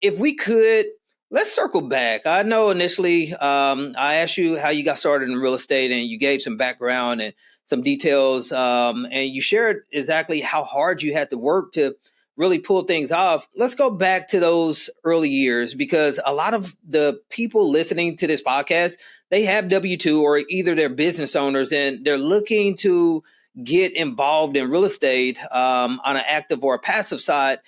if we could, let's circle back. I know initially I asked you how you got started in real estate, and you gave some background and some details, and you shared exactly how hard you had to work to really pull things off. Let's go back to those early years, because a lot of the people listening to this podcast, they have W-2 or either they're business owners, and they're looking to get involved in real estate on an active or a passive side.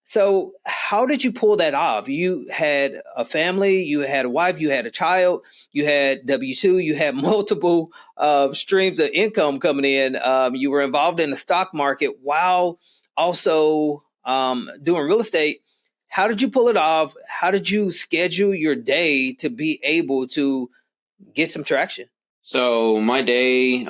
So, how did you pull that off? You had a family, you had a wife, you had a child, you had W-2, you had multiple streams of income coming in. You were involved in the stock market while also doing real estate. How did you pull it off? How did you schedule your day to be able to get some traction? So my day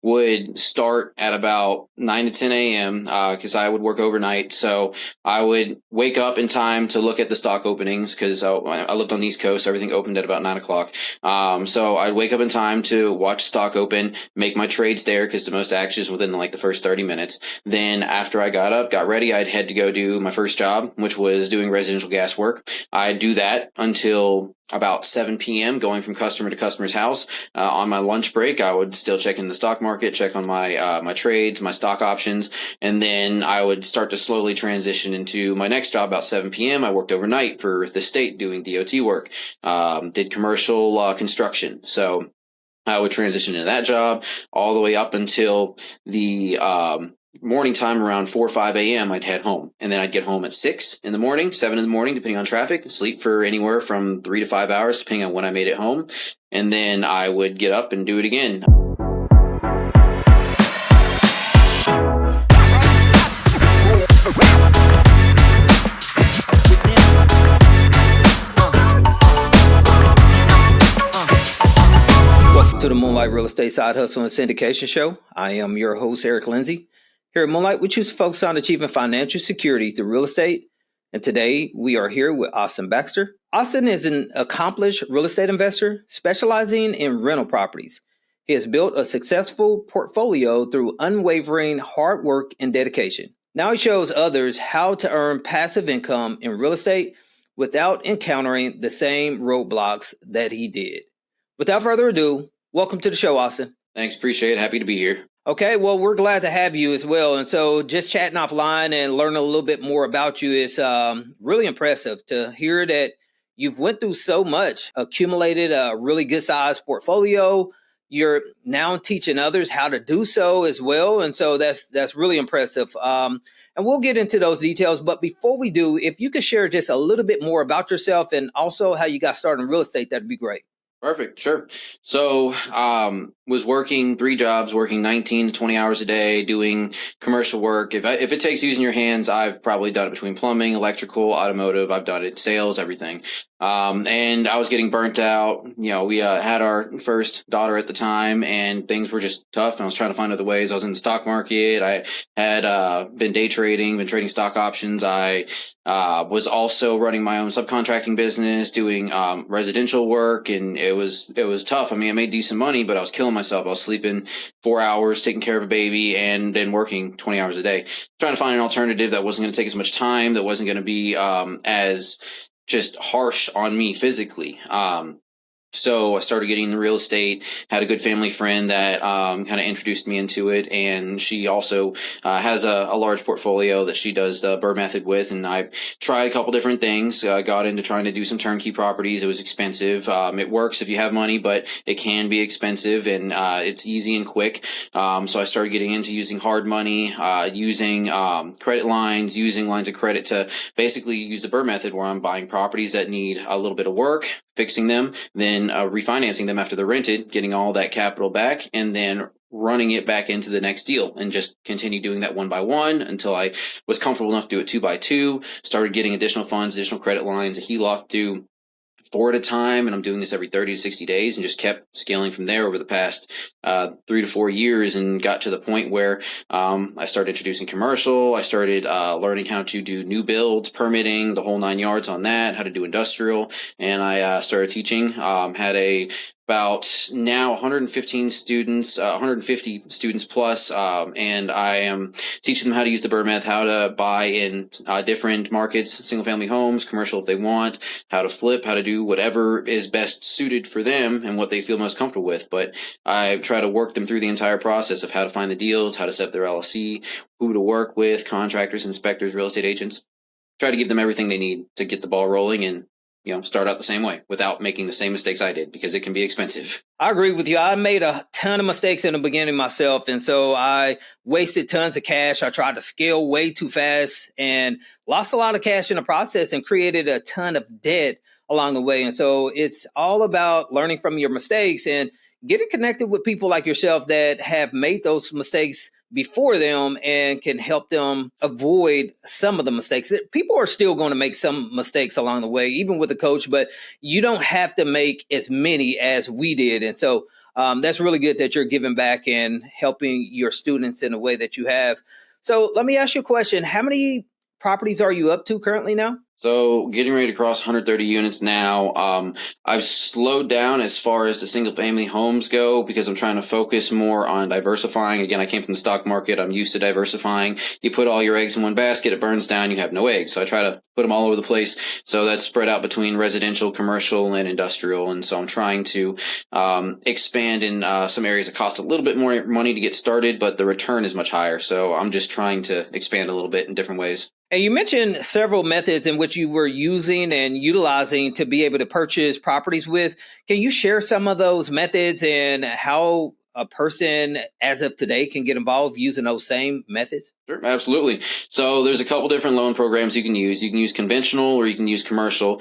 would start at about 9 to 10 a.m. Because I would work overnight. So I would wake up in time to look at the stock openings, because I lived on the East Coast. So everything opened at about 9 o'clock. So I'd wake up in time to watch stock open, make my trades there, because the most action is within like the first 30 minutes. Then after I got ready, I'd head to go do my first job, which was doing residential gas work. I'd do that until about 7 p.m. going from customer to customer's house. On my lunch break, I would still check in the stock market, check on my my trades, my stock options, and then I would start to slowly transition into my next job about 7 p.m. I worked overnight for the state doing DOT work, did commercial construction. So I would transition into that job all the way up until the morning time around 4 or 5 a.m. I'd head home, and then I'd get home at 6 in the morning, 7 in the morning, depending on traffic, sleep for anywhere from 3 to 5 hours, depending on when I made it home. And then I would get up and do it again. Welcome to the Moonlight Real Estate Side Hustle and Syndication Show. I am your host, Eric Lindsay. Here at Moonlight, we choose to focus on achieving financial security through real estate. And today we are here with Austen Baxter. Austen is an accomplished real estate investor specializing in rental properties. He has built a successful portfolio through unwavering hard work and dedication. Now he shows others how to earn passive income in real estate without encountering the same roadblocks that he did. Without further ado, welcome to the show, Austen. Thanks, appreciate it. Happy to be here. Okay, well, we're glad to have you as well. And so just chatting offline and learning a little bit more about you is really impressive to hear that you've went through so much, accumulated a really good sized portfolio. You're now teaching others how to do so as well. And so that's really impressive. And we'll get into those details. But before we do, if you could share just a little bit more about yourself and also how you got started in real estate, that'd be great. Perfect. Sure. So, was working 3 jobs, working 19 to 20 hours a day, doing commercial work. If it takes using your hands, I've probably done it between plumbing, electrical, automotive. I've done it, sales, everything. And I was getting burnt out. You know, we had our first daughter at the time, and things were just tough. And I was trying to find other ways. I was in the stock market. I had been day trading, been trading stock options. I was also running my own subcontracting business, doing residential work, and it was tough. I mean, I made decent money, but I was killing myself. I was sleeping 4 hours, taking care of a baby, and then working 20 hours a day, trying to find an alternative that wasn't going to take as much time, that wasn't going to be as just harsh on me physically. So I started getting into real estate, had a good family friend that kind of introduced me into it. And she also has a large portfolio that she does the BRRRR method with. And I tried a couple different things, got into trying to do some turnkey properties. It was expensive. It works if you have money, but it can be expensive, and it's easy and quick. So I started getting into using hard money, using credit lines, using lines of credit to basically use the BRRRR method, where I'm buying properties that need a little bit of work, fixing them, then refinancing them after they're rented, getting all that capital back, and then running it back into the next deal, and just continue doing that one by one until I was comfortable enough to do it 2 by 2, started getting additional funds, additional credit lines, a HELOC, do 4 at a time, and I'm doing this every 30 to 60 days, and just kept scaling from there over the past 3 to 4 years, and got to the point where I started introducing commercial. I started learning how to do new builds, permitting, the whole 9 yards on that, how to do industrial, and I started teaching. Had a about now 115 students, 150 students plus, and I am teaching them how to use the BRRRR method, how to buy in different markets, single-family homes, commercial if they want, how to flip, how to do whatever is best suited for them and what they feel most comfortable with. But I try to work them through the entire process of how to find the deals, how to set up their LLC, who to work with, contractors, inspectors, real estate agents. Try to give them everything they need to get the ball rolling and start out the same way without making the same mistakes I did, because it can be expensive. I agree with you. I made a ton of mistakes in the beginning myself. And so I wasted tons of cash. I tried to scale way too fast and lost a lot of cash in the process and created a ton of debt along the way. And so it's all about learning from your mistakes and getting connected with people like yourself that have made those mistakes before them and can help them avoid some of the mistakes. People are still going to make some mistakes along the way, even with a coach, but you don't have to make as many as we did. And so that's really good that you're giving back and helping your students in a way that you have. So let me ask you a question. How many properties are you up to currently now? So getting ready to cross 130 units now. I've slowed down as far as the single family homes go because I'm trying to focus more on diversifying. Again, I came from the stock market. I'm used to diversifying. You put all your eggs in one basket, it burns down, you have no eggs. So I try to put them all over the place. So that's spread out between residential, commercial, and industrial. And so I'm trying to expand in some areas that cost a little bit more money to get started, but the return is much higher. So I'm just trying to expand a little bit in different ways. And you mentioned several methods in which you were using and utilizing to be able to purchase properties with. Can you share some of those methods and how a person as of today can get involved using those same methods? Sure, absolutely. So there's a couple different loan programs you can use. You can use conventional or you can use commercial.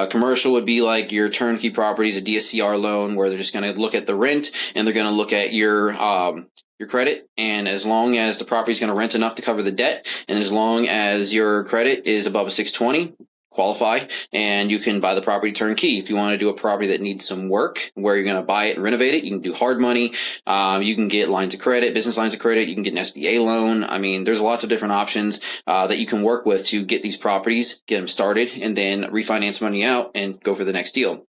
Commercial would be like your turnkey properties, a DSCR loan, where they're just going to look at the rent and they're going to look at your credit. And as long as the property is going to rent enough to cover the debt, and as long as your credit is above a 620, qualify, and you can buy the property turnkey. If you want to do a property that needs some work, where you're going to buy it and renovate it, you can do hard money. You can get lines of credit, business lines of credit. You can get an SBA loan. I mean, there's lots of different options that you can work with to get these properties, get them started, and then refinance money out and go for the next deal.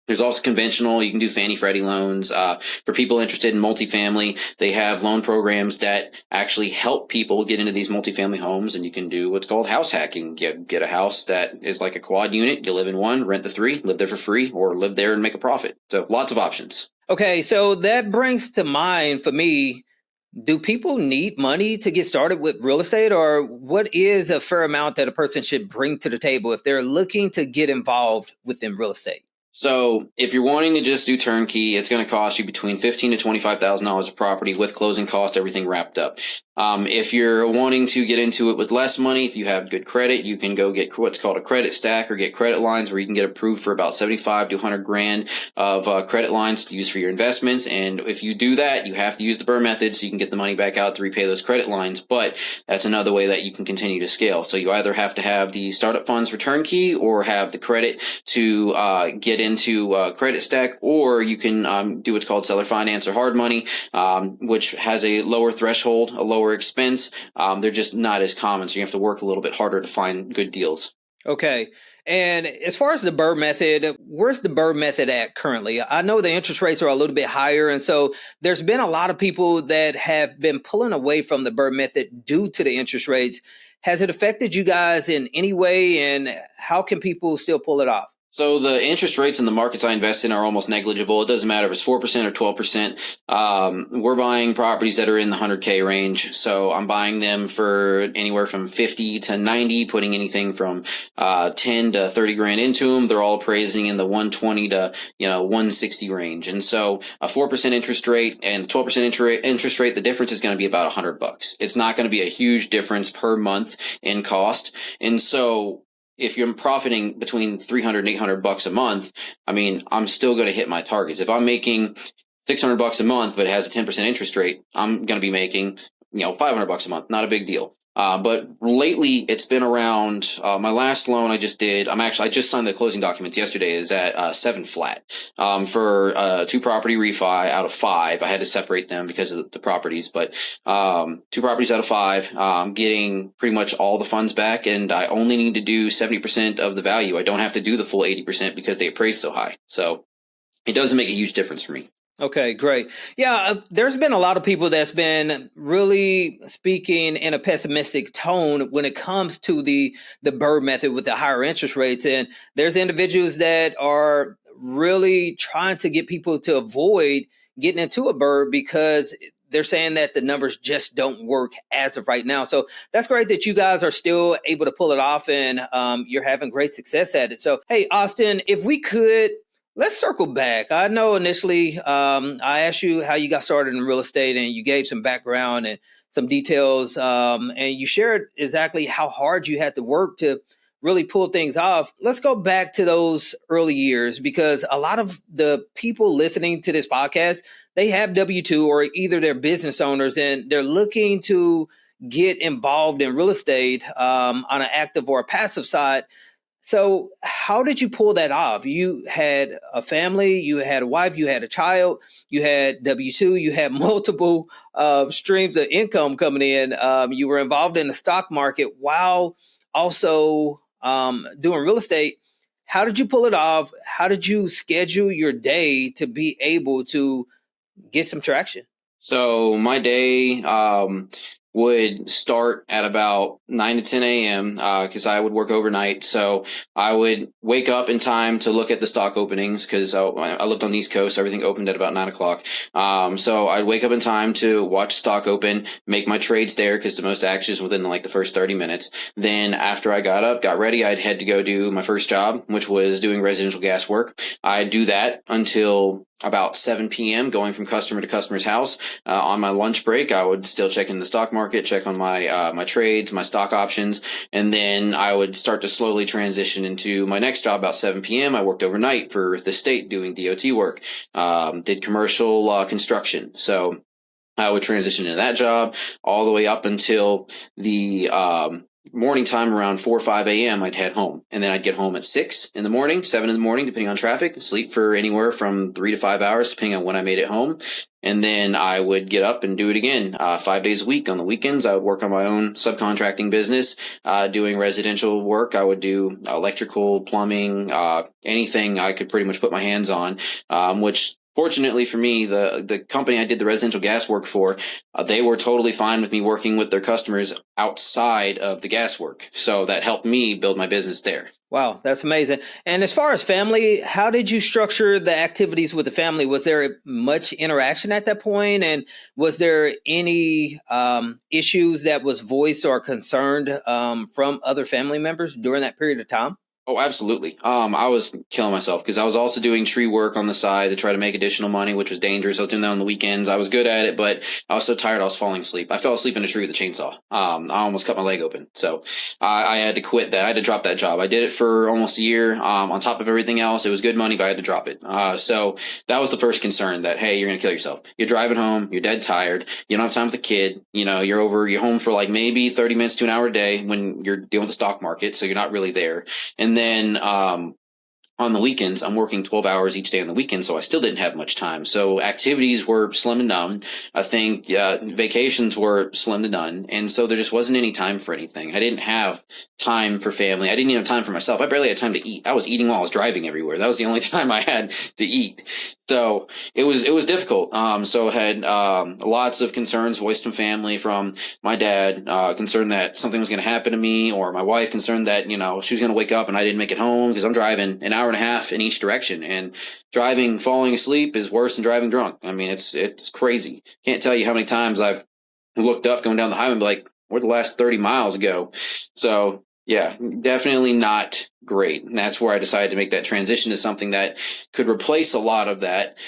There's also conventional. You can do Fannie Freddie loans. For people interested in multifamily, they have loan programs that actually help people get into these multifamily homes, and you can do what's called house hacking. Get a house that is like a quad unit. You live in one, rent the three, live there for free, or live there and make a profit. So lots of options. Okay, so that brings to mind for me, do people need money to get started with real estate, or what is a fair amount that a person should bring to the table if they're looking to get involved within real estate? So if you're wanting to just do turnkey, it's going to cost you between $15,000 to $25,000 a property with closing costs, everything wrapped up. If you're wanting to get into it with less money, if you have good credit, you can go get what's called a credit stack or get credit lines where you can get approved for about 75 to 100 grand of credit lines to use for your investments. And if you do that, you have to use the BRRRR method so you can get the money back out to repay those credit lines. But that's another way that you can continue to scale. So you either have to have the startup funds for turnkey or have the credit to get into credit stack, or you can do what's called seller finance or hard money, which has a lower threshold, a lower expense. They're just not as common, so you have to work a little bit harder to find good deals. Okay. And as far as the BRRRR method, where's the BRRRR method at currently? I know the interest rates are a little bit higher, and so there's been a lot of people that have been pulling away from the BRRRR method due to the interest rates. Has it affected you guys in any way, and how can people still pull it off? So the interest rates in the markets I invest in are almost negligible. It doesn't matter if it's 4% or 12%. We're buying properties that are in the 100K range. So I'm buying them for anywhere from 50 to 90, putting anything from 10 to 30 grand into them. They're all appraising in the 120 to 160 range. And so a 4% interest rate and 12% interest rate, the difference is going to be about $100. It's not going to be a huge difference per month in cost. And so if you're profiting between $300 and $800 a month, I mean, I'm still going to hit my targets. If I'm making $600 a month, but it has a 10% interest rate, I'm going to be making, $500 a month. Not a big deal. But lately it's been around, my last loan I just did, I just signed the closing documents yesterday, is at 7 flat. For 2 property refi out of 5. I had to separate them because of the properties, but 2 properties out of 5, getting pretty much all the funds back, and I only need to do 70% of the value. I don't have to do the full 80% because they appraise so high. So it doesn't make a huge difference for me. Okay, great. Yeah, there's been a lot of people that's been really speaking in a pessimistic tone when it comes to the BRRRR method with the higher interest rates, and there's individuals that are really trying to get people to avoid getting into a BRRRR because they're saying that the numbers just don't work as of right now. So that's great that you guys are still able to pull it off, and you're having great success at it. So, hey, Austen, if we could, let's circle back. I know initially I asked you how you got started in real estate, and you gave some background and some details, and you shared exactly how hard you had to work to really pull things off. Let's go back to those early years, because a lot of the people listening to this podcast, they have W-2 or either they're business owners, and they're looking to get involved in real estate on an active or a passive side. So how did you pull that off? You had a family, you had a wife, you had a child, you had W-2, you had multiple streams of income coming in. You were involved in the stock market while also doing real estate. How did you pull it off? How did you schedule your day to be able to get some traction? So my day would start at about 9 to 10 a.m. Because I would work overnight. So I would wake up in time to look at the stock openings because I lived on the East Coast. So everything opened at about 9 o'clock. So I'd wake up in time to watch stock open, make my trades there because the most action is within like the first 30 minutes. Then after I got up, got ready, I'd head to go do my first job, which was doing residential gas work. I'd do that until about 7 p.m. going from customer to customer's house. On my lunch break, I would still check in the stock market, check on my my trades, my stock options, and then I would start to slowly transition into my next job about 7 p.m. I worked overnight for the state doing DOT work, did commercial construction. So I would transition into that job all the way up until the morning time around 4 or 5 a.m. I'd head home, and then I'd get home at 6 in the morning, 7 in the morning, depending on traffic, sleep for anywhere from 3 to 5 hours, depending on when I made it home. And then I would get up and do it again 5 days a week. On the weekends, I would work on my own subcontracting business, doing residential work. I would do electrical, plumbing, anything I could pretty much put my hands on, which fortunately for me, the company I did the residential gas work for, they were totally fine with me working with their customers outside of the gas work. So that helped me build my business there. Wow, that's amazing. And as far as family, how did you structure the activities with the family? Was there much interaction at that point? And was there any issues that was voiced or concerned from other family members during that period of time? Oh, absolutely. I was killing myself because I was also doing tree work on the side to try to make additional money, which was dangerous. I was doing that on the weekends. I was good at it, but I was so tired I was falling asleep. I fell asleep in a tree with a chainsaw. I almost cut my leg open. So I had to quit that. I had to drop that job. I did it for almost a year. On top of everything else, it was good money, but I had to drop it. So that was the first concern that, hey, you're going to kill yourself. You're driving home. You're dead tired. You don't have time with the kid. You know, you're home for like maybe 30 minutes to an hour a day when you're dealing with the stock market. So you're not really there. And then on the weekends, I'm working 12 hours each day on the weekend, so I still didn't have much time. So activities were slim to none. I think vacations were slim to none. And so there just wasn't any time for anything. I didn't have time for family. I didn't even have time for myself. I barely had time to eat. I was eating while I was driving everywhere. That was the only time I had to eat. So it was difficult. So I had lots of concerns voiced from family, from my dad, concerned that something was going to happen to me, or my wife concerned that, you know, she was going to wake up and I didn't make it home because I'm driving an hour and a half in each direction, and driving falling asleep is worse than driving drunk. I mean, it's crazy. Can't tell you how many times I've looked up going down the highway and be like, where'd the last 30 miles go? So yeah, definitely not great. And that's where I decided to make that transition to something that could replace a lot of that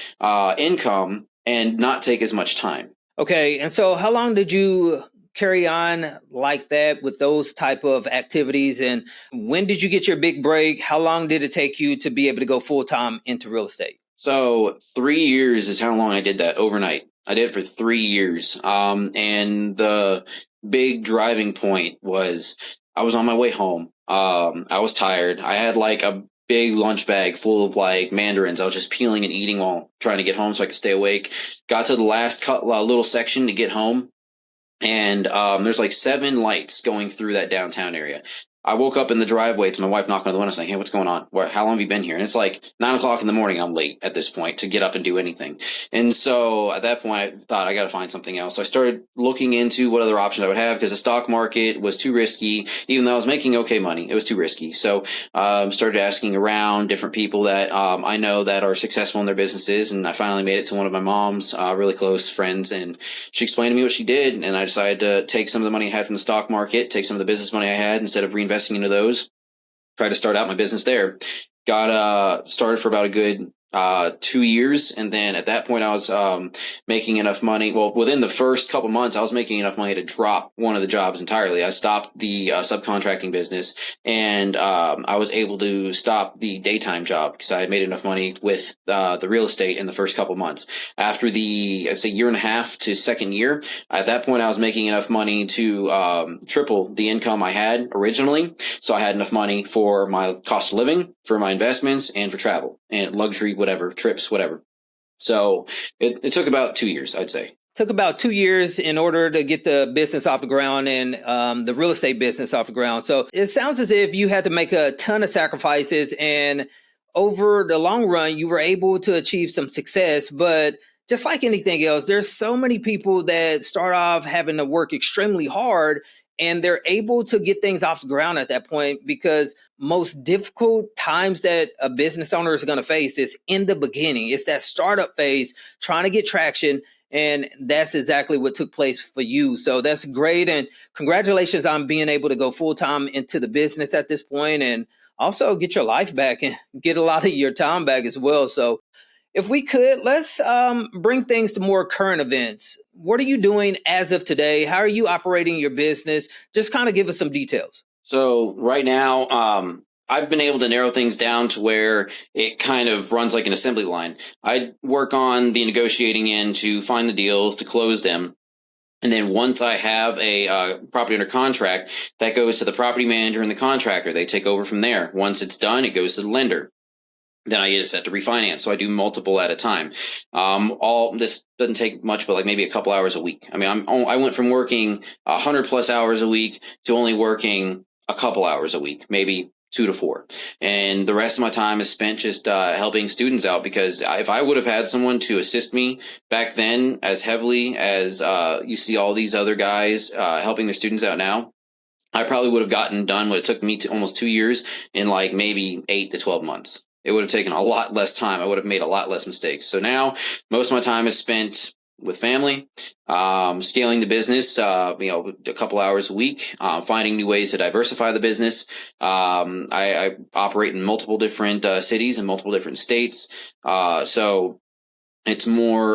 income and not take as much time. Okay, and so how long did you carry on like that with those type of activities, and when did you get your big break? How long did it take you to be able to go full-time into real estate? So 3 years is how long I did that overnight. I did it for 3 years. And the big driving point was I was on my way home. I was tired. I had like a big lunch bag full of like mandarins. I was just peeling and eating while trying to get home so I could stay awake. Got to the last little section to get home, and there's like 7 lights going through that downtown area. I woke up in the driveway to my wife knocking on the window saying, "Hey, what's going on? How long have you been here?" And it's like 9 o'clock in the morning. I'm late at this point to get up and do anything. And so at that point, I thought I got to find something else. So I started looking into what other options I would have because the stock market was too risky. Even though I was making okay money, it was too risky. So started asking around different people that I know that are successful in their businesses. And I finally made it to one of my mom's really close friends. And she explained to me what she did. And I decided to take some of the money I had from the stock market, take some of the business money I had instead of reinvesting into those, try to start out my business there. Got started for about a good 2 years. And then at that point, I was making enough money. Well, within the first couple months, I was making enough money to drop one of the jobs entirely. I stopped the subcontracting business, and I was able to stop the daytime job because I had made enough money with the real estate in the first couple months. After the, I'd say, year and a half to second year, at that point, I was making enough money to triple the income I had originally. So I had enough money for my cost of living, for my investments, and for travel and luxury, whatever, trips, whatever. So it took about 2 years, I'd say. Took about 2 years in order to get the business off the ground and the real estate business off the ground. So it sounds as if you had to make a ton of sacrifices, and over the long run, you were able to achieve some success. But just like anything else, there's so many people that start off having to work extremely hard, and they're able to get things off the ground at that point, because most difficult times that a business owner is going to face is in the beginning. It's that startup phase, trying to get traction. And that's exactly what took place for you. So that's great. And congratulations on being able to go full time into the business at this point, and also get your life back and get a lot of your time back as well. So if we could, let's bring things to more current events. What are you doing as of today? How are you operating your business? Just kind of give us some details. So right now, I've been able to narrow things down to where it kind of runs like an assembly line. I work on the negotiating end to find the deals, to close them. And then once I have a property under contract, that goes to the property manager and the contractor. They take over from there. Once it's done, it goes to the lender. Then I get it set to refinance. So I do multiple at a time. All this doesn't take much, but like maybe a couple hours a week. I mean, I went from working 100+ hours a week to only working a couple hours a week, maybe 2 to 4. And the rest of my time is spent just helping students out, because if I would have had someone to assist me back then as heavily as you see all these other guys helping their students out now, I probably would have gotten done what it took me to almost 2 years in like maybe 8 to 12 months. It would have taken a lot less time. I would have made a lot less mistakes. So now most of my time is spent with family, scaling the business, a couple hours a week, finding new ways to diversify the business. I operate in multiple different cities and multiple different states. So it's more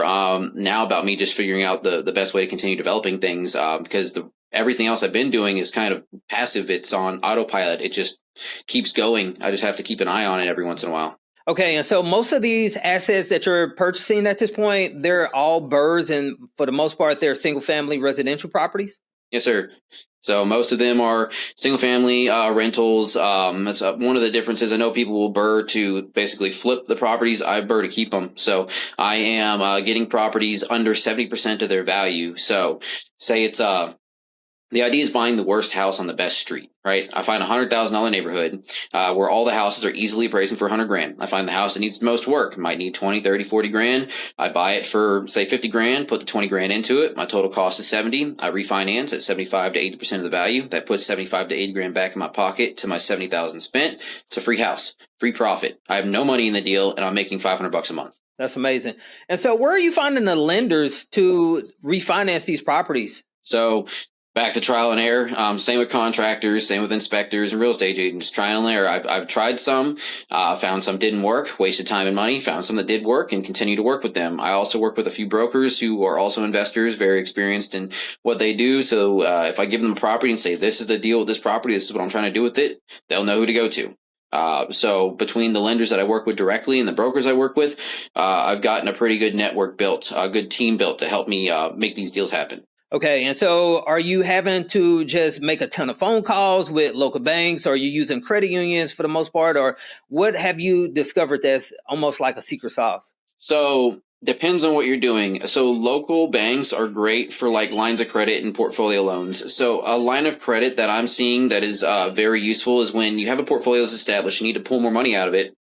now about me just figuring out the best way to continue developing things, because everything else I've been doing is kind of passive. It's on autopilot. It just keeps going. I just have to keep an eye on it every once in a while. Okay, and so most of these assets that you're purchasing at this point, they're all BRRRRs, and for the most part, they're single-family residential properties? Yes, sir. So most of them are single-family rentals. That's one of the differences. I know people will BRRRR to basically flip the properties. I BRRRR to keep them. So I am getting properties under 70% of their value. So say it's the idea is buying the worst house on the best street, right? I find a $100,000 neighborhood where all the houses are easily appraising for $100,000. I find the house that needs the most work might need 20, 30, 40 grand. I buy it for say 50 grand, put the 20 grand into it. My total cost is 70. I refinance at 75 to 80% of the value. That puts 75 to 80 grand back in my pocket to my 70,000 spent. It's a free house, free profit. I have no money in the deal, and I'm making $500 a month. That's amazing. And so where are you finding the lenders to refinance these properties? So back to trial and error. Same with contractors, same with inspectors and real estate agents. Trial and error. I've tried some, found some didn't work, wasted time and money, found some that did work, and continue to work with them. I also work with a few brokers who are also investors, very experienced in what they do. So if I give them a property and say, this is the deal with this property, this is what I'm trying to do with it, they'll know who to go to. So between the lenders that I work with directly and the brokers I work with, I've gotten a pretty good network built, a good team built to help me make these deals happen. Okay, and so are you having to just make a ton of phone calls with local banks? Or are you using credit unions for the most part? Or what have you discovered that's almost like a secret sauce? So Depends on what you're doing. So local banks are great for like lines of credit and portfolio loans. So a line of credit that I'm seeing that is very useful is when you have a portfolio that's established, you need to pull more money out of it.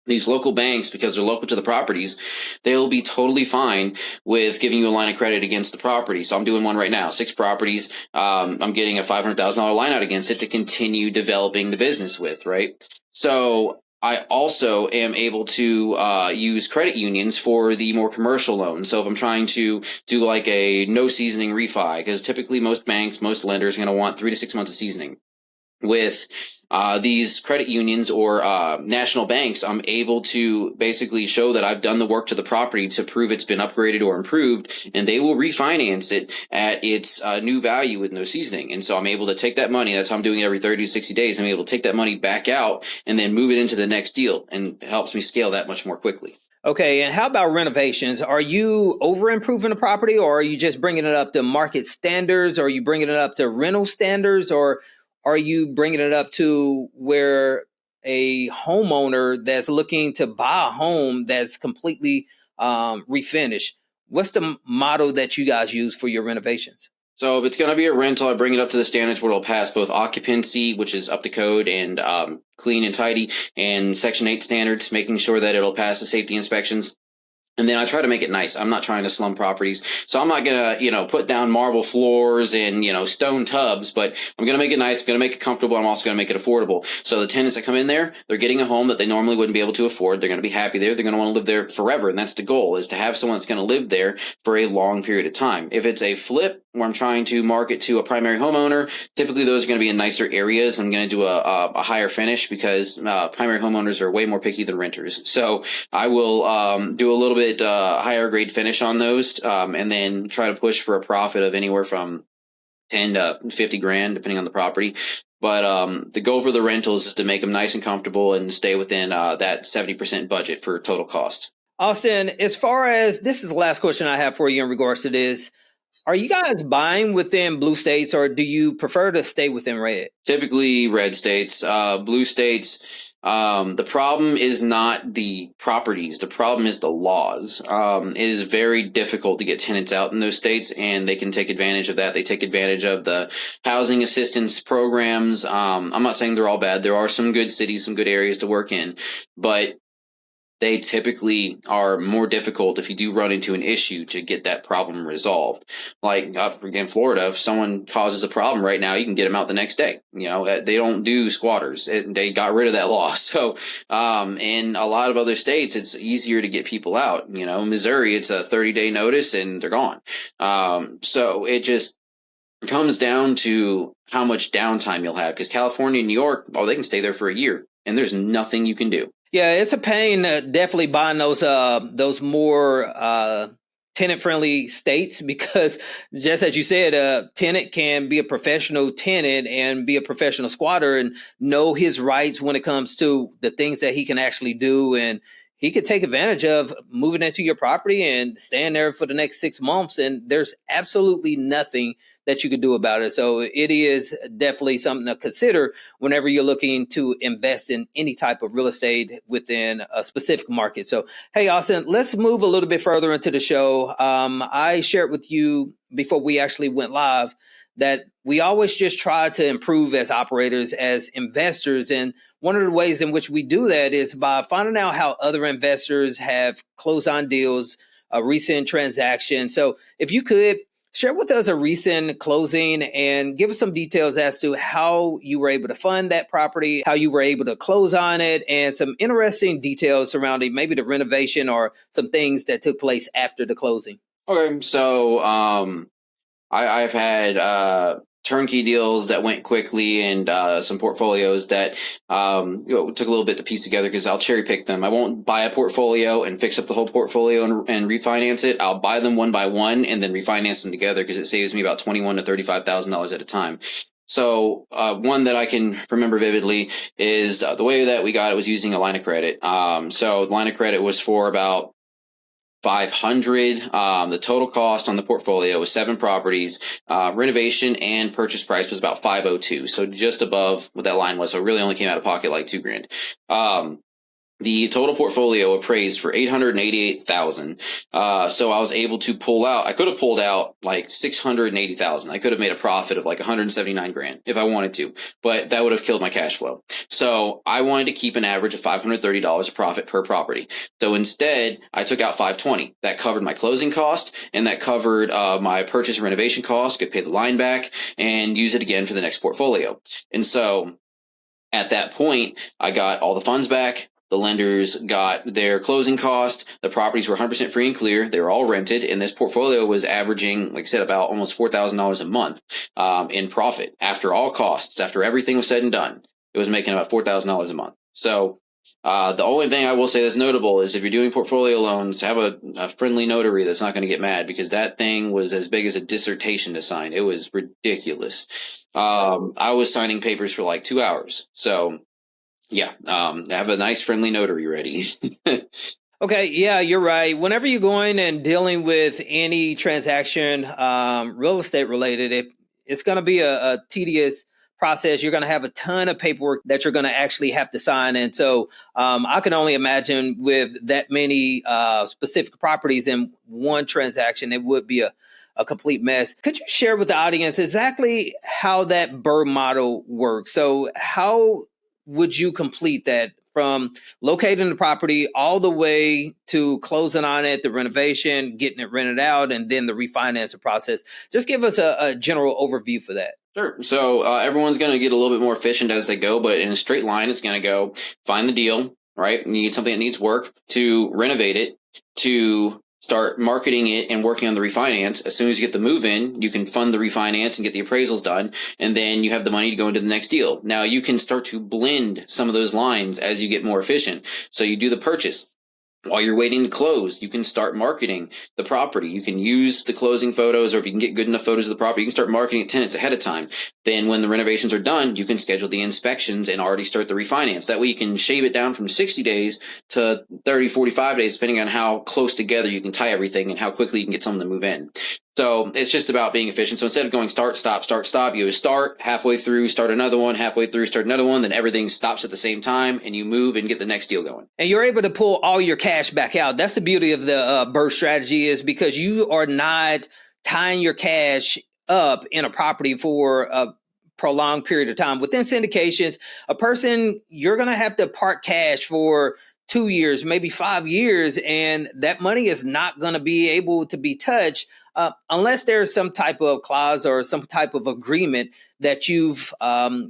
These local banks, because they're local to the properties, they'll be totally fine with giving you a line of credit against the property. So I'm doing one right now, 6 properties. I'm getting a $500,000 line out against it to continue developing the business with, right? So I also am able to use credit unions for the more commercial loans. So if I'm trying to do like a no seasoning refi, because typically most banks, most lenders are going to want 3 to 6 months of seasoning. With these credit unions or national banks, I'm able to basically show that I've done the work to the property to prove it's been upgraded or improved, and they will refinance it at its new value with no seasoning. And so I'm able to take that money. That's how I'm doing it every 30 to 60 days. I'm able to take that money back out and then move it into the next deal, and it helps me scale that much more quickly. Okay, and how about renovations? Are you over improving the property, or are you just bringing it up to market standards? Or are you bringing it up to rental standards, or are you bringing it up to where a homeowner that's looking to buy a home that's completely refinished? What's the motto that you guys use for your renovations? So if it's going to be a rental, I bring it up to the standards where it'll pass both occupancy, which is up to code and clean and tidy, and Section 8 standards, making sure that it'll pass the safety inspections. And then I try to make it nice. I'm not trying to slum properties. So I'm not going to, put down marble floors and, stone tubs, but I'm going to make it nice. I'm going to make it comfortable. I'm also going to make it affordable. So the tenants that come in there, they're getting a home that they normally wouldn't be able to afford. They're going to be happy there. They're going to want to live there forever. And that's the goal, is to have someone that's going to live there for a long period of time. If it's a flip where I'm trying to market to a primary homeowner, typically those are going to be in nicer areas. I'm going to do a higher finish because primary homeowners are way more picky than renters. So I will do a little bit higher grade finish on those, and then try to push for a profit of anywhere from 10 to 50 grand, depending on the property. But the goal for the rentals is to make them nice and comfortable and stay within that 70% budget for total cost. Austin, as far as this is the last question I have for you in regards to this. Are you guys buying within blue states, or do you prefer to stay within red? Typically red states. Blue states, the problem is not the properties. The problem is the laws. It is very difficult to get tenants out in those states, and they can take advantage of that. They take advantage of the housing assistance programs. I'm not saying they're all bad. There are some good cities, some good areas to work in, but they typically are more difficult if you do run into an issue to get that problem resolved. Like up in Florida, if someone causes a problem right now, you can get them out the next day. They don't do squatters. They got rid of that law. So in a lot of other states, it's easier to get people out. Missouri, it's a 30-day notice and they're gone. So it just comes down to how much downtime you'll have, because California and New York, they can stay there for a year and there's nothing you can do. Yeah, it's a pain definitely buying those more tenant-friendly states, because just as you said, a tenant can be a professional tenant and be a professional squatter and know his rights when it comes to the things that he can actually do, and he could take advantage of moving into your property and staying there for the next 6 months, and there's absolutely nothing that you could do about it. So it is definitely something to consider whenever you're looking to invest in any type of real estate within a specific market. So, hey, Austin, let's move a little bit further into the show. I shared with you before we actually went live that we always just try to improve as operators, as investors. And one of the ways in which we do that is by finding out how other investors have closed on deals, a recent transaction. So if you could share with us a recent closing and give us some details as to how you were able to fund that property, how you were able to close on it, and some interesting details surrounding maybe the renovation or some things that took place after the closing. Okay, so I've had turnkey deals that went quickly, and some portfolios that took a little bit to piece together, because I'll cherry pick them. I won't buy a portfolio and fix up the whole portfolio and refinance it. I'll buy them one by one and then refinance them together, because it saves me about $21,000 to $35,000 at a time. So one that I can remember vividly is the way that we got it was using a line of credit. So the line of credit was for about 500. The total cost on the portfolio was 7 properties. Renovation and purchase price was about 502. So just above what that line was. So it really only came out of pocket like $2,000. The total portfolio appraised for $888,000. So I was able to pull out. I could have pulled out like $680,000. I could have made a profit of like $179,000 if I wanted to, but that would have killed my cash flow. So I wanted to keep an average of $530 of profit per property. So instead, I took out $520. That covered my closing cost, and that covered my purchase and renovation cost. Could pay the line back and use it again for the next portfolio. And so at that point, I got all the funds back. The lenders got their closing cost. The properties were 100% free and clear. They were all rented, and this portfolio was averaging, like I said, about almost $4,000 a month in profit after all costs. After everything was said and done, it was making about $4,000 a month. So the only thing I will say that's notable is if you're doing portfolio loans, have a friendly notary that's not going to get mad, because that thing was as big as a dissertation to sign. It was ridiculous. I was signing papers for like 2 hours. So yeah, have a nice friendly notary ready. Okay, yeah, you're right. Whenever you're going and dealing with any transaction, real estate related, if it's going to be a tedious process, you're going to have a ton of paperwork that you're going to actually have to sign. And so I can only imagine with that many specific properties in one transaction, it would be a complete mess. Could you share with the audience exactly how that BRRRR model works? So how would you complete that from locating the property all the way to closing on it, the renovation, getting it rented out, and then the refinancing process? Just give us a general overview for that. Sure. So everyone's going to get a little bit more efficient as they go, but in a straight line, it's going to go find the deal, right? You need something that needs work, to renovate it, to start marketing it and working on the refinance. As soon as you get the move in, you can fund the refinance and get the appraisals done, and then you have the money to go into the next deal. Now you can start to blend some of those lines as you get more efficient. So you do the purchase. While you're waiting to close, you can start marketing the property. You can use the closing photos, or if you can get good enough photos of the property, you can start marketing it tenants ahead of time. Then when the renovations are done, you can schedule the inspections and already start the refinance. That way you can shave it down from 60 days to 30, 45 days, depending on how close together you can tie everything and how quickly you can get someone to move in. So it's just about being efficient. So instead of going start, stop, you start halfway through, start another one, halfway through, start another one, then everything stops at the same time and you move and get the next deal going. And you're able to pull all your cash back out. That's the beauty of the BRRRR strategy, is because you are not tying your cash up in a property for a prolonged period of time. Within syndications, a person, you're going to have to park cash for 2 years, maybe 5 years, and that money is not going to be able to be touched unless there's some type of clause or some type of agreement that you've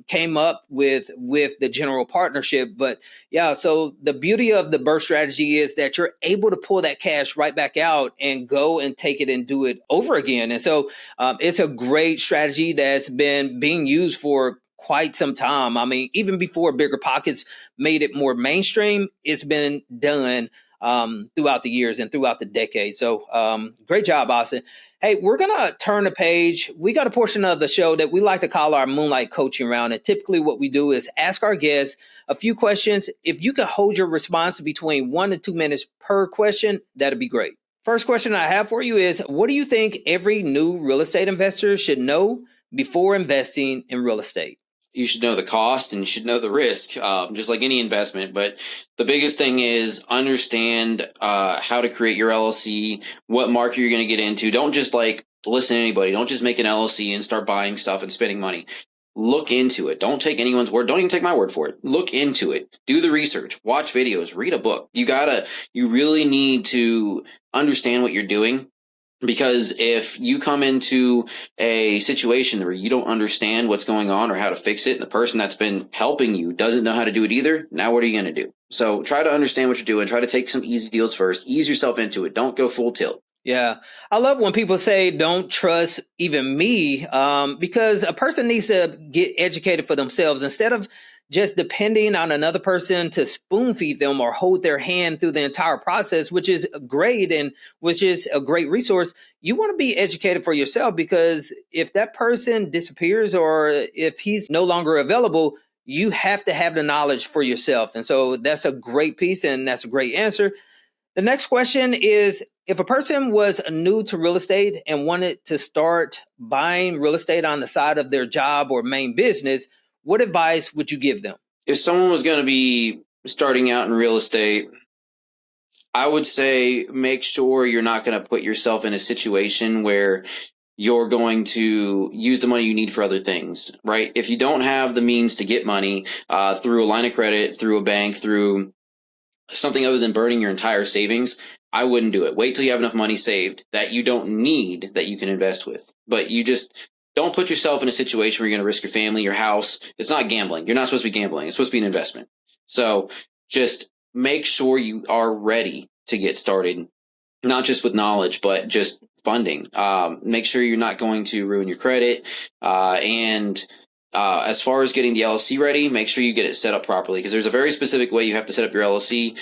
came up with the general partnership. But yeah, so the beauty of the BRRRR strategy is that you're able to pull that cash right back out and go and take it and do it over again. And so it's a great strategy that's been being used for quite some time. I mean, even before Bigger Pockets made it more mainstream, it's been done throughout the years and throughout the decade. So great job, Austen. Hey, we're going to turn the page. We got a portion of the show that we like to call our Moonlight Coaching Round. And typically what we do is ask our guests a few questions. If you could hold your response to between 1 to 2 minutes per question, that'd be great. First question I have for you is, what do you think every new real estate investor should know before investing in real estate? You should know the cost and you should know the risk, just like any investment. But the biggest thing is understand how to create your LLC, what market you're going to get into. Don't just like listen to anybody. Don't just make an LLC and start buying stuff and spending money. Look into it. Don't take anyone's word. Don't even take my word for it. Look into it. Do the research. Watch videos. Read a book. You really need to understand what you're doing. Because if you come into a situation where you don't understand what's going on or how to fix it, and the person that's been helping you doesn't know how to do it either, now what are you going to do? So try to understand what you're doing. Try to take some easy deals first. Ease yourself into it. Don't go full tilt. Yeah, I love when people say don't trust even me, because a person needs to get educated for themselves instead of just depending on another person to spoon feed them or hold their hand through the entire process, which is great and which is a great resource. You want to be educated for yourself, because if that person disappears or if he's no longer available, you have to have the knowledge for yourself. And so that's a great piece and that's a great answer. The next question is, if a person was new to real estate and wanted to start buying real estate on the side of their job or main business, what advice would you give them? If someone was going to be starting out in real estate, I would say make sure you're not going to put yourself in a situation where you're going to use the money you need for other things, right? If you don't have the means to get money through a line of credit, through a bank, through something other than burning your entire savings, I wouldn't do it. Wait till you have enough money saved that you don't need that you can invest with. But you just don't put yourself in a situation where you're going to risk your family, your house. It's not gambling. You're not supposed to be gambling. It's supposed to be an investment. So just make sure you are ready to get started, not just with knowledge, but just funding. Make sure you're not going to ruin your credit. And as far as getting the LLC ready, make sure you get it set up properly, because there's a very specific way you have to set up your LLC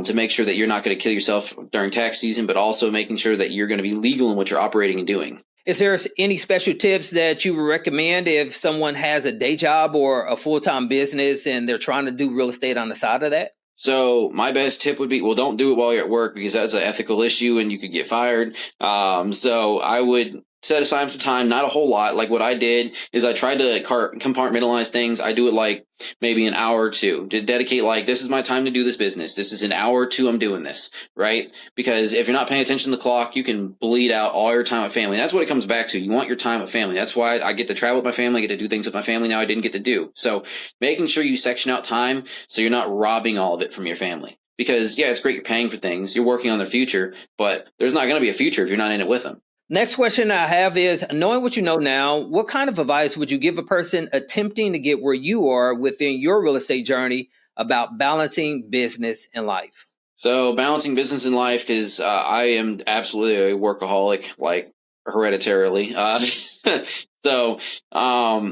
to make sure that you're not going to kill yourself during tax season, but also making sure that you're going to be legal in what you're operating and doing. Is there any special tips that you would recommend if someone has a day job or a full-time business and they're trying to do real estate on the side of that? So my best tip would be, well, don't do it while you're at work, because that's an ethical issue and you could get fired. So I would set aside some time, not a whole lot. Like what I did is I tried to compartmentalize things. I do it like maybe an hour or two to dedicate, like, this is my time to do this business. This is an hour or two I'm doing this, right? Because if you're not paying attention to the clock, you can bleed out all your time with family. That's what it comes back to. You want your time with family. That's why I get to travel with my family. I get to do things with my family now I didn't get to do. So making sure you section out time so you're not robbing all of it from your family. Because, yeah, it's great you're paying for things. You're working on their future, but there's not going to be a future if you're not in it with them. Next question I have is, knowing what you know now, what kind of advice would you give a person attempting to get where you are within your real estate journey about balancing business and life? So balancing business and life, because I am absolutely a workaholic, like hereditarily. So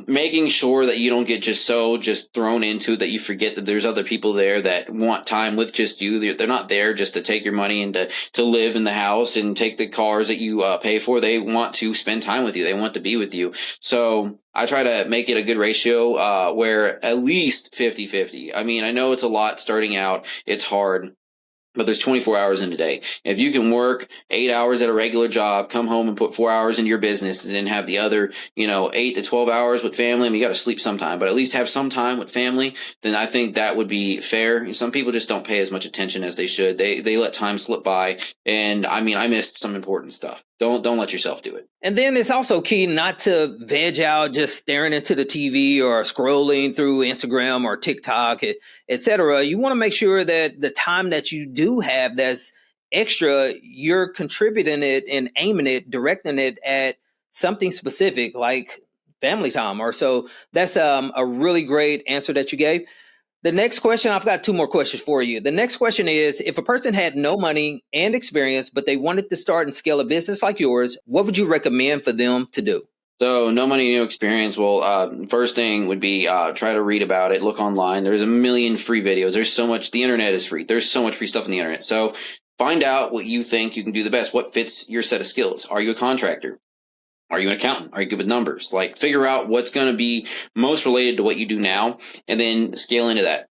making sure that you don't get just thrown into it that you forget that there's other people there that want time with just you. They're not there just to take your money and to live in the house and take the cars that you pay for. They want to spend time with you. They want to be with you. So I try to make it a good ratio where at least 50-50. I mean, I know it's a lot starting out. It's hard. But there's 24 hours in a day. If you can work 8 hours at a regular job, come home and put 4 hours into your business, and then have the other, 8 to 12 hours with family. I mean, you got to sleep sometime, but at least have some time with family. Then I think that would be fair. Some people just don't pay as much attention as they should. They let time slip by. And I mean, I missed some important stuff. Don't let yourself do it. And then it's also key not to veg out just staring into the TV or scrolling through Instagram or TikTok, et cetera. You want to make sure that the time that you do have that's extra, you're contributing it and aiming it, directing it at something specific like family time or so. That's a really great answer that you gave. The next question, I've got two more questions for you. The next question is, if a person had no money and experience, but they wanted to start and scale a business like yours, what would you recommend for them to do? So no money, no experience. Well, first thing would be try to read about it, look online. There's a million free videos. There's so much. The internet is free. There's so much free stuff on the internet. So find out what you think you can do the best. What fits your set of skills? Are you a contractor? Are you an accountant? Are you good with numbers? Like, figure out what's going to be most related to what you do now, and then scale into that.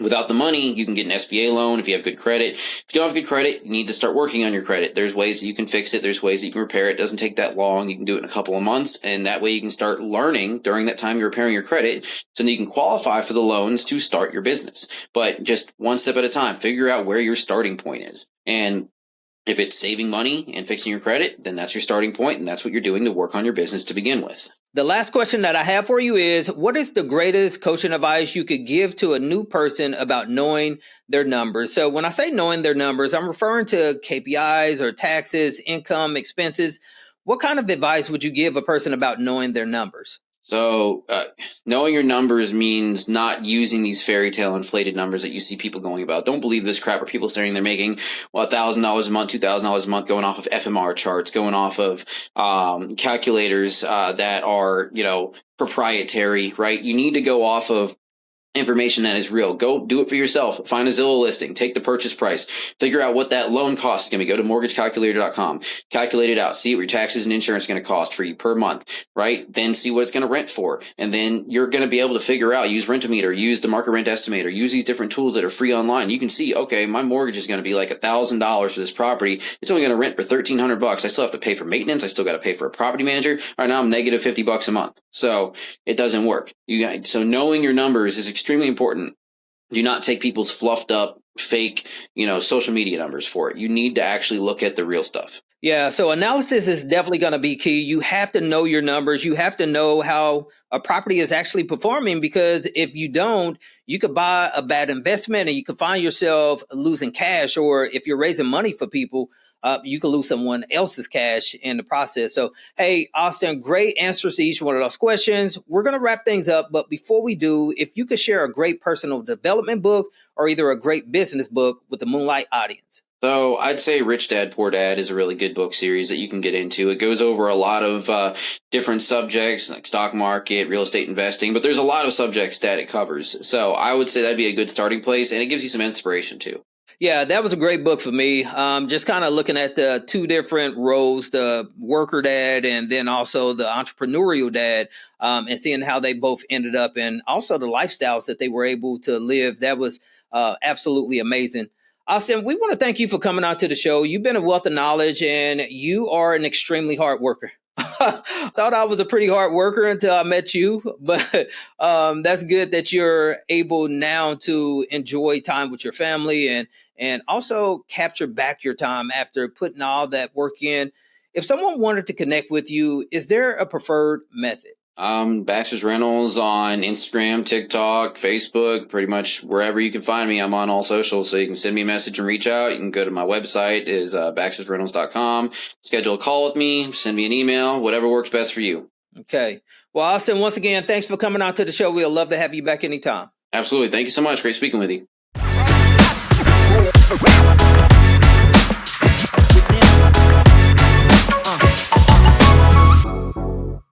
Without the money, you can get an SBA loan if you have good credit. If you don't have good credit, you need to start working on your credit. There's ways that you can fix it. There's ways that you can repair it. It doesn't take that long. You can do it in a couple of months, and that way you can start learning during that time you're repairing your credit, so that you can qualify for the loans to start your business. But just one step at a time. Figure out where your starting point is. And if it's saving money and fixing your credit, then that's your starting point, and that's what you're doing to work on your business to begin with. The last question that I have for you is, what is the greatest coaching advice you could give to a new person about knowing their numbers? So when I say knowing their numbers, I'm referring to KPIs or taxes, income, expenses. What kind of advice would you give a person about knowing their numbers? So knowing your numbers means not using these fairy tale inflated numbers that you see people going about. Don't believe this crap where people saying they're making $1,000 a month, $2,000 a month, going off of FMR charts, going off of calculators that are, proprietary, right? You need to go off of information that is real. Go do it for yourself. Find a Zillow listing, take the purchase price, figure out what that loan cost is going to be. Go to mortgagecalculator.com, calculate it out, see what your taxes and insurance is going to cost for you per month, right? Then see what it's going to rent for. And then you're going to be able to figure out, use Rent-O-Meter, use the market rent estimator, use these different tools that are free online. You can see, okay, my mortgage is going to be like $1,000 for this property. It's only going to rent for $1,300. I still have to pay for maintenance. I still got to pay for a property manager. Right now I'm negative $50 a month. So it doesn't work. So knowing your numbers is extremely important. Do not take people's fluffed up fake, social media numbers for it. You need to actually look at the real stuff. Yeah, so analysis is definitely going to be key. You have to know your numbers. You have to know how a property is actually performing, because if you don't, you could buy a bad investment and you could find yourself losing cash. Or if you're raising money for people, you could lose someone else's cash in the process. So, hey, Austen, great answers to each one of those questions. We're going to wrap things up. But before we do, if you could share a great personal development book or either a great business book with the Moonlight audience. So I'd say Rich Dad, Poor Dad is a really good book series that you can get into. It goes over a lot of different subjects like stock market, real estate investing, but there's a lot of subjects that it covers. So I would say that'd be a good starting place, and it gives you some inspiration too. Yeah, that was a great book for me. Just kind of looking at the two different roles, the worker dad and then also the entrepreneurial dad, and seeing how they both ended up and also the lifestyles that they were able to live. That was absolutely amazing. Austen, we want to thank you for coming out to the show. You've been a wealth of knowledge and you are an extremely hard worker. Thought I was a pretty hard worker until I met you, but that's good that you're able now to enjoy time with your family and also capture back your time after putting all that work in. If someone wanted to connect with you, is there a preferred method? Baxter's Rentals on Instagram, TikTok, Facebook, pretty much wherever you can find me. I'm on all socials, so you can send me a message and reach out. You can go to my website, is baxtersrentals.com. Schedule a call with me, send me an email, whatever works best for you. Okay. Well, Austen, once again, thanks for coming out to the show. We'll love to have you back anytime. Absolutely. Thank you so much. Great speaking with you.